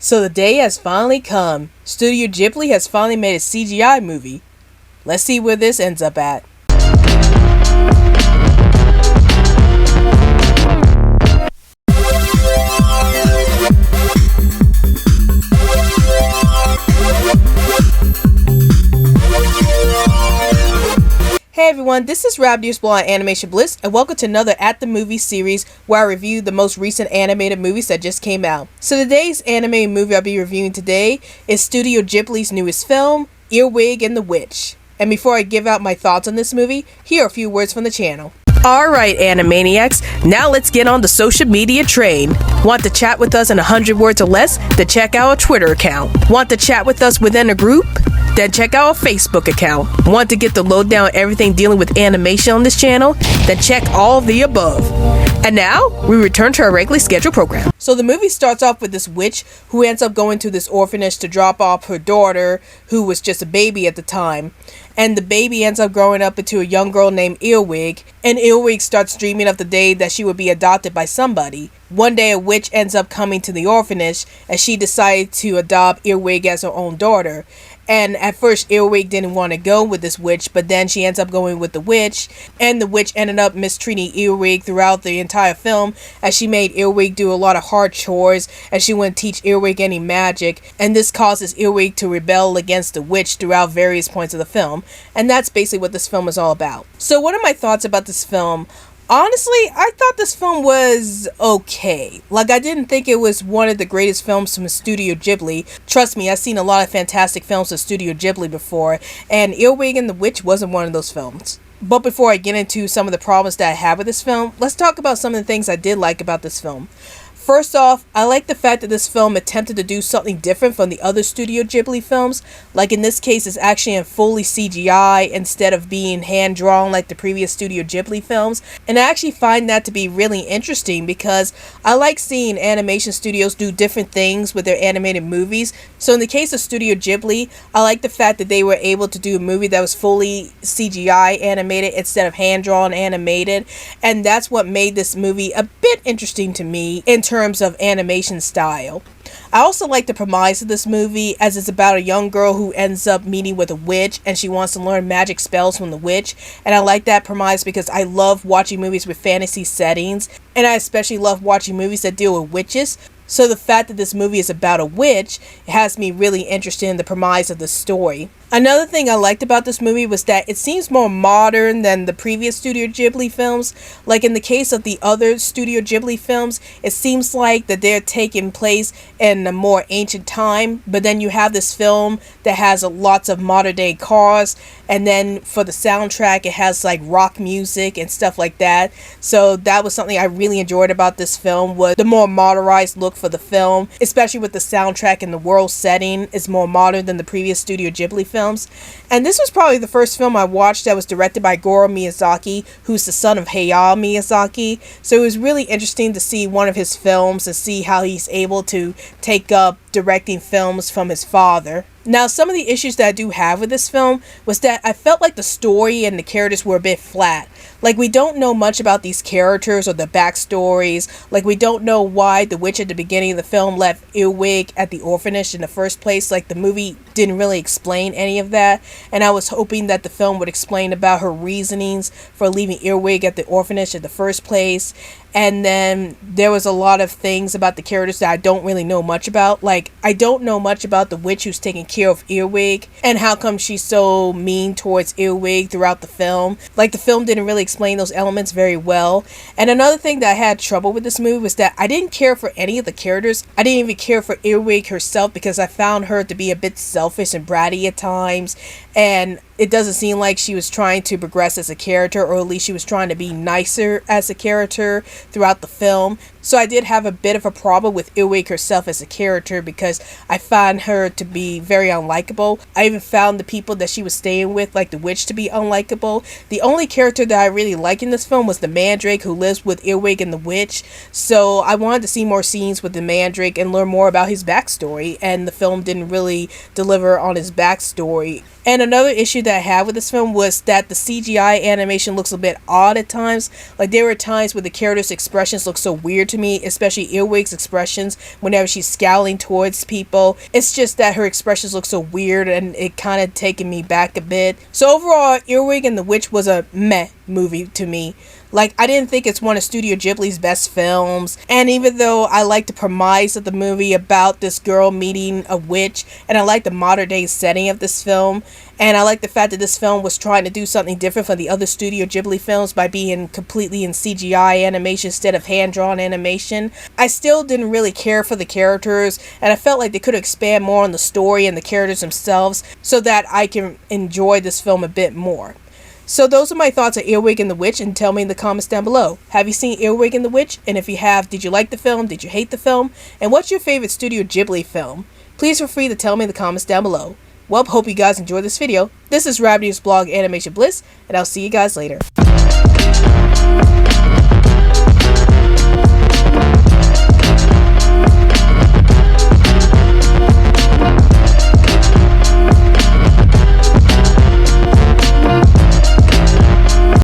So the day has finally come. Studio Ghibli has finally made a CGI movie. Let's see where this ends up at. Hey everyone, this is Blog Animation Bliss, and welcome to another At the Movies series where I review the most recent animated movies that just came out. So today's animated movie I'll be reviewing today is Studio Ghibli's newest film, Earwig and the Witch. And before I give out my thoughts on this movie, here are a few words from the channel. Alright Animaniacs, now let's get on the social media train. Want to chat with us in 100 words or less? Then check out our Twitter account. Want to chat with us within a group? Then check out our Facebook account. Want to get the lowdown on everything dealing with animation on this channel? Then check all of the above. And now, we return to our regularly scheduled program. So the movie starts off with this witch who ends up going to this orphanage to drop off her daughter, who was just a baby at the time. And the baby ends up growing up into a young girl named Earwig, and Earwig starts dreaming of the day that she would be adopted by somebody. One day a witch ends up coming to the orphanage, and she decided to adopt Earwig as her own daughter. And at first Earwig didn't want to go with this witch, but then she ends up going with the witch, and the witch ended up mistreating Earwig throughout the entire film, as she made Earwig do a lot of hard chores, and she wouldn't teach Earwig any magic, and this causes Earwig to rebel against the witch throughout various points of the film, and that's basically what this film is all about. So what are my thoughts about this film? Honestly, I thought this film was okay. Like, I didn't think it was one of the greatest films from Studio Ghibli. Trust me, I've seen a lot of fantastic films from Studio Ghibli before, and Earwig and the Witch wasn't one of those films. But before I get into some of the problems that I have with this film, let's talk about some of the things I did like about this film. First off, I like the fact that this film attempted to do something different from the other Studio Ghibli films. Like in this case, it's actually in fully CGI instead of being hand-drawn like the previous Studio Ghibli films. And I actually find that to be really interesting because I like seeing animation studios do different things with their animated movies. So in the case of Studio Ghibli, I like the fact that they were able to do a movie that was fully CGI animated instead of hand-drawn animated. And that's what made this movie a bit interesting to me in terms of animation style. I also like the premise of this movie, as it's about a young girl who ends up meeting with a witch and she wants to learn magic spells from the witch, and I like that premise because I love watching movies with fantasy settings, and I especially love watching movies that deal with witches. So the fact that this movie is about a witch has me really interested in the premise of the story. Another thing I liked about this movie was that it seems more modern than the previous Studio Ghibli films. Like in the case of the other Studio Ghibli films, it seems like that they're taking place in a more ancient time, but then you have this film that has lots of modern day cars, and then for the soundtrack it has like rock music and stuff like that. So that was something I really enjoyed about this film, was the more modernized look for the film, especially with the soundtrack and the world setting is more modern than the previous Studio Ghibli films. And this was probably the first film I watched that was directed by Goro Miyazaki, who's the son of Hayao Miyazaki. So it was really interesting to see one of his films and see how he's able to take up directing films from his father. Now, some of the issues that I do have with this film was that I felt like the story and the characters were a bit flat. Like, we don't know much about these characters or their backstories. Like, we don't know why the witch at the beginning of the film left Earwig at the orphanage in the first place. Like, the movie didn't really explain any of that. And I was hoping that the film would explain about her reasonings for leaving Earwig at the orphanage in the first place. And then there was a lot of things about the characters that I don't really know much about. Like, I don't know much about the witch who's taking care of Earwig and how come she's so mean towards Earwig throughout the film. Like, the film didn't really explain those elements very well. And another thing that I had trouble with this movie was that I didn't care for any of the characters. I didn't even care for Earwig herself because I found her to be a bit selfish and bratty at times. And it doesn't seem like she was trying to progress as a character, or at least she was trying to be nicer as a character throughout the film. So I did have a bit of a problem with Earwig herself as a character because I found her to be very unlikable. I even found the people that she was staying with, like the witch, to be unlikable. The only character that I really liked in this film was the mandrake who lives with Earwig and the witch. So I wanted to see more scenes with the mandrake and learn more about his backstory, and the film didn't really deliver on his backstory. And another issue that I had with this film was that the CGI animation looks a bit odd at times. Like, there were times where the characters' expressions look so weird to me, especially Earwig's expressions whenever she's scowling towards people. It's just that her expressions look so weird and it kind of taken me back a bit. So overall, Earwig and the Witch was a meh movie to me. Like, I didn't think it's one of Studio Ghibli's best films, and even though I like the premise of the movie about this girl meeting a witch, and I like the modern day setting of this film, and I like the fact that this film was trying to do something different from the other Studio Ghibli films by being completely in CGI animation instead of hand-drawn animation, I still didn't really care for the characters, and I felt like they could expand more on the story and the characters themselves so that I can enjoy this film a bit more. So those are my thoughts on Earwig and the Witch, and tell me in the comments down below. Have you seen Earwig and the Witch? And if you have, did you like the film? Did you hate the film? And what's your favorite Studio Ghibli film? Please feel free to tell me in the comments down below. Well, hope you guys enjoyed this video. This is Rabbit's blog Animation Bliss, and I'll see you guys later.